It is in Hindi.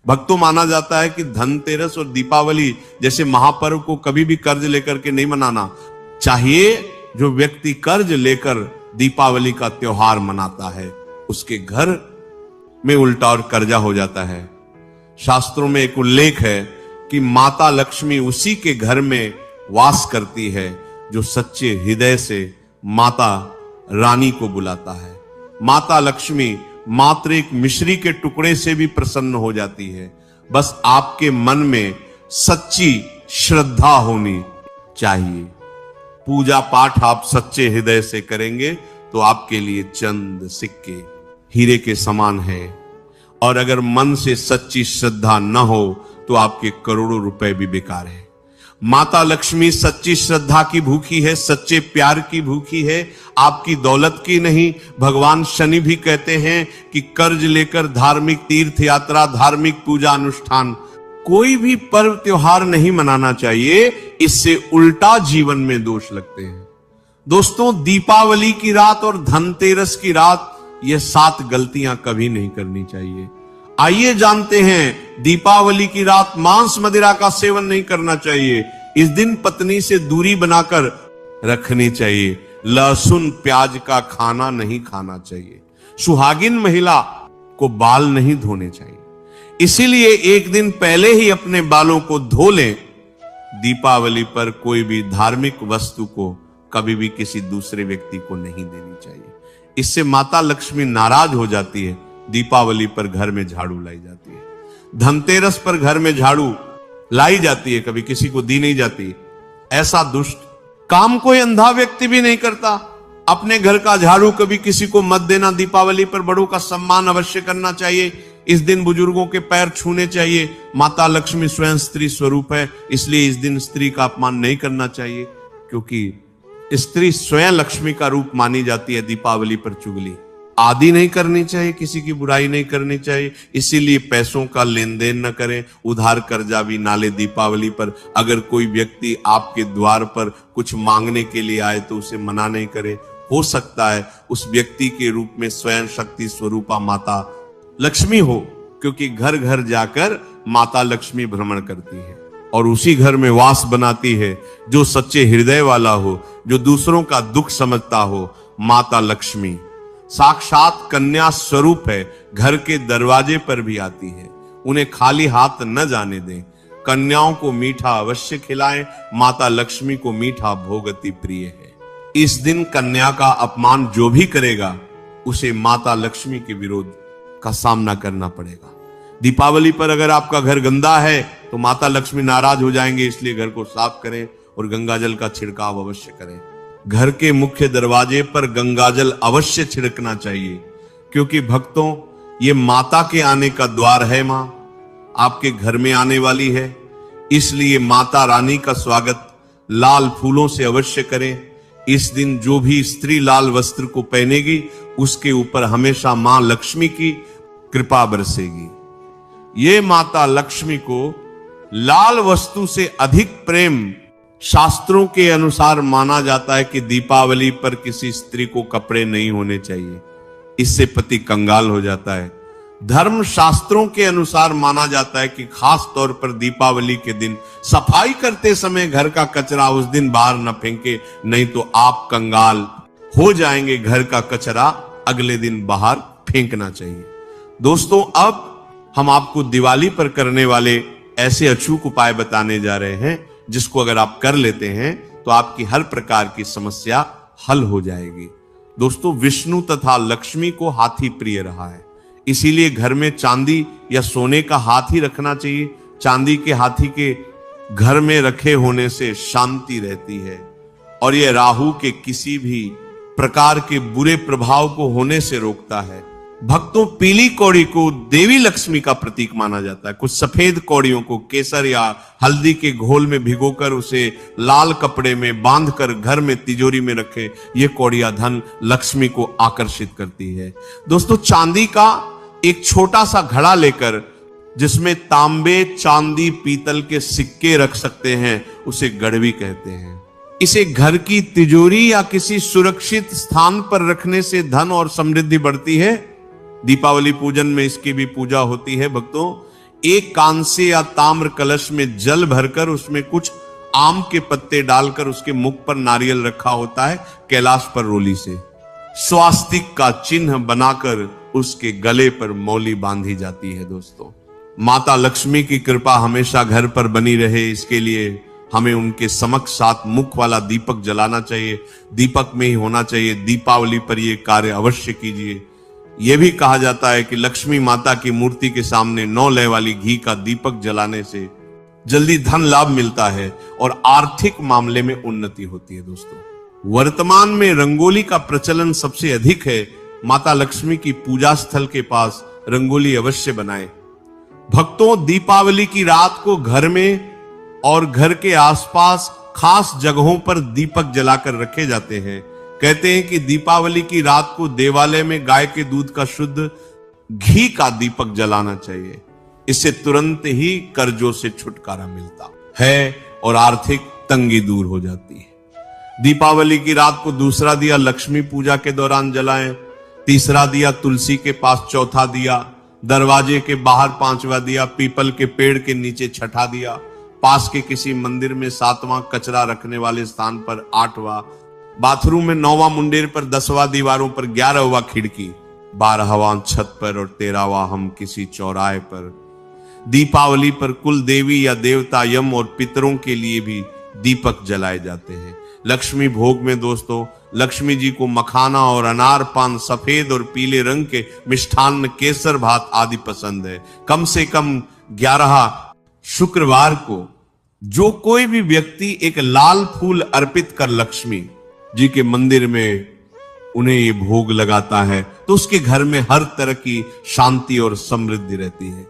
भक्तों, माना जाता है कि धनतेरस और दीपावली जैसे महापर्व को कभी भी कर्ज लेकर के नहीं मनाना चाहिए। जो व्यक्ति कर्ज लेकर दीपावली का त्योहार मनाता है उसके घर में उल्टा और कर्जा हो जाता है। शास्त्रों में एक उल्लेख है कि माता लक्ष्मी उसी के घर में वास करती है जो सच्चे हृदय से माता रानी को बुलाता है। माता लक्ष्मी मात्र एक मिश्री के टुकड़े से भी प्रसन्न हो जाती है। बस आपके मन में सच्ची श्रद्धा होनी चाहिए। पूजा पाठ आप सच्चे हृदय से करेंगे तो आपके लिए चंद सिक्के हीरे के समान है, और अगर मन से सच्ची श्रद्धा न हो तो आपके करोड़ों रुपए भी बेकार है। माता लक्ष्मी सच्ची श्रद्धा की भूखी है, सच्चे प्यार की भूखी है, आपकी दौलत की नहीं। भगवान शनि भी कहते हैं कि कर्ज लेकर धार्मिक तीर्थ यात्रा, धार्मिक पूजा अनुष्ठान, कोई भी पर्व त्योहार नहीं मनाना चाहिए, इससे उल्टा जीवन में दोष लगते हैं। दोस्तों, दीपावली की रात और धनतेरस की रात, ये 7 गलतियां कभी नहीं करनी चाहिए। आइए जानते हैं, दीपावली की रात मांस मदिरा का सेवन नहीं करना चाहिए। इस दिन पत्नी से दूरी बनाकर रखनी चाहिए। लहसुन प्याज का खाना नहीं खाना चाहिए। सुहागिन महिला को बाल नहीं धोने चाहिए, इसीलिए एक दिन पहले ही अपने बालों को धो लें। दीपावली पर कोई भी धार्मिक वस्तु को कभी भी किसी दूसरे व्यक्ति को नहीं देनी चाहिए, इससे माता लक्ष्मी नाराज हो जाती है। दीपावली पर घर में झाड़ू लाई जाती है, धनतेरस पर घर में झाड़ू लाई जाती है, कभी किसी को दी नहीं जाती। ऐसा दुष्ट काम कोई अंधा व्यक्ति भी नहीं करता। अपने घर का झाड़ू कभी किसी को मत देना। दीपावली पर बड़ों का सम्मान अवश्य करना चाहिए। इस दिन बुजुर्गों के पैर छूने चाहिए। माता लक्ष्मी स्वयं स्त्री स्वरूप है, इसलिए इस दिन स्त्री का अपमान नहीं करना चाहिए, क्योंकि स्त्री स्वयं लक्ष्मी का रूप मानी जाती है। दीपावली पर चुगली आदि नहीं करनी चाहिए, किसी की बुराई नहीं करनी चाहिए, इसीलिए पैसों का लेन देन न करें, उधार कर्जा भी ना ले। दीपावली पर अगर कोई व्यक्ति आपके द्वार पर कुछ मांगने के लिए आए तो उसे मना नहीं करें। हो सकता है उस व्यक्ति के रूप में स्वयं शक्ति स्वरूपा माता लक्ष्मी हो, क्योंकि घर घर जाकर माता लक्ष्मी भ्रमण करती है और उसी घर में वास बनाती है जो सच्चे हृदय वाला हो, जो दूसरों का दुख समझता हो। माता लक्ष्मी साक्षात कन्या स्वरूप है, घर के दरवाजे पर भी आती है। उन्हें खाली हाथ न जाने दें। कन्याओं को मीठा अवश्य खिलाएं। माता लक्ष्मी को मीठा भोग अति प्रिय है। इस दिन कन्या का अपमान जो भी करेगा उसे माता लक्ष्मी के विरोध का सामना करना पड़ेगा। दीपावली पर अगर आपका घर गंदा है तो माता लक्ष्मी नाराज हो जाएंगे, इसलिए घर को साफ करें और गंगाजल का छिड़काव अवश्य करें। घर के मुख्य दरवाजे पर गंगाजल अवश्य छिड़कना चाहिए, क्योंकि भक्तों, ये माता के आने का द्वार है। मां आपके घर में आने वाली है, इसलिए माता रानी का स्वागत लाल फूलों से अवश्य करें। इस दिन जो भी स्त्री लाल वस्त्र को पहनेगी उसके ऊपर हमेशा मां लक्ष्मी की कृपा बरसेगी। ये माता लक्ष्मी को लाल वस्तु से अधिक प्रेम शास्त्रों के अनुसार माना जाता है कि दीपावली पर किसी स्त्री को कपड़े नहीं होने चाहिए, इससे पति कंगाल हो जाता है। धर्म शास्त्रों के अनुसार माना जाता है कि खास तौर पर दीपावली के दिन सफाई करते समय घर का कचरा उस दिन बाहर न फेंके, नहीं तो आप कंगाल हो जाएंगे। घर का कचरा अगले दिन बाहर फेंकना चाहिए। दोस्तों, अब हम आपको दिवाली पर करने वाले ऐसे अचूक उपाय बताने जा रहे हैं जिसको अगर आप कर लेते हैं तो आपकी हर प्रकार की समस्या हल हो जाएगी। दोस्तों, विष्णु तथा लक्ष्मी को हाथी प्रिय रहा है, इसीलिए घर में चांदी या सोने का हाथी रखना चाहिए। चांदी के हाथी के घर में रखे होने से शांति रहती है और यह राहु के किसी भी प्रकार के बुरे प्रभाव को होने से रोकता है। भक्तों, पीली कौड़ी को देवी लक्ष्मी का प्रतीक माना जाता है। कुछ सफेद कौड़ियों को केसर या हल्दी के घोल में भिगोकर उसे लाल कपड़े में बांधकर घर में तिजोरी में रखे। ये कौड़ियां धन लक्ष्मी को आकर्षित करती है। दोस्तों, चांदी का एक छोटा सा घड़ा लेकर जिसमें तांबे, चांदी, पीतल के सिक्के रख सकते हैं, उसे गड़वी कहते हैं। इसे घर की तिजोरी या किसी सुरक्षित स्थान पर रखने से धन और समृद्धि बढ़ती है। दीपावली पूजन में इसकी भी पूजा होती है। भक्तों, एक कांसे या ताम्र कलश में जल भरकर उसमें कुछ आम के पत्ते डालकर उसके मुख पर नारियल रखा होता है कैलाश पर रोली से। स्वास्तिक का चिन्ह बनाकर उसके गले पर मौली बांधी जाती है। दोस्तों, माता लक्ष्मी की कृपा हमेशा घर पर बनी रहे, इसके लिए हमें उनके समक्ष साथ मुख वाला दीपक जलाना चाहिए। दीपक में ही होना चाहिए। दीपावली पर यह कार्य अवश्य कीजिए। यह भी कहा जाता है कि लक्ष्मी माता की मूर्ति के सामने 9 लय वाली घी का दीपक जलाने से जल्दी धन लाभ मिलता है और आर्थिक मामले में उन्नति होती है। दोस्तों, वर्तमान में रंगोली का प्रचलन सबसे अधिक है। माता लक्ष्मी की पूजा स्थल के पास रंगोली अवश्य बनाएं। भक्तों, दीपावली की रात को घर में और घर के आसपास खास जगहों पर दीपक जलाकर रखे जाते हैं। कहते हैं कि दीपावली की रात को देवालय में गाय के दूध का शुद्ध घी का दीपक जलाना चाहिए। इससे तुरंत ही कर्जों से छुटकारा मिलता है और आर्थिक तंगी दूर हो जाती है। दीपावली की रात को दूसरा दिया लक्ष्मी पूजा के दौरान जलाएं, तीसरा दिया तुलसी के पास चौथा दिया, दरवाजे के बाहर 5वां दिया, पीपल के पेड़ के नीचे 6ठा दिया, पास के किसी मंदिर में 7वां, कचरा रखने वाले स्थान पर 8वां, बाथरूम में 9वां मुंडेर पर 10वां, दीवारों पर 11वां खिड़की, 12वां छत पर और 13वां हम किसी चौराहे पर। दीपावली पर कुल देवी या देवता, यम और पितरों के लिए भी दीपक जलाए जाते हैं। लक्ष्मी भोग में दोस्तों, लक्ष्मी जी को मखाना और अनार पान, सफेद और पीले रंग के मिष्ठान्न, केसर भात आदि पसंद है। कम से कम 11 शुक्रवार को जो कोई भी व्यक्ति एक लाल फूल अर्पित कर लक्ष्मी जी के मंदिर में उन्हें ये भोग लगाता है तो उसके घर में हर तरह की शांति और समृद्धि रहती है।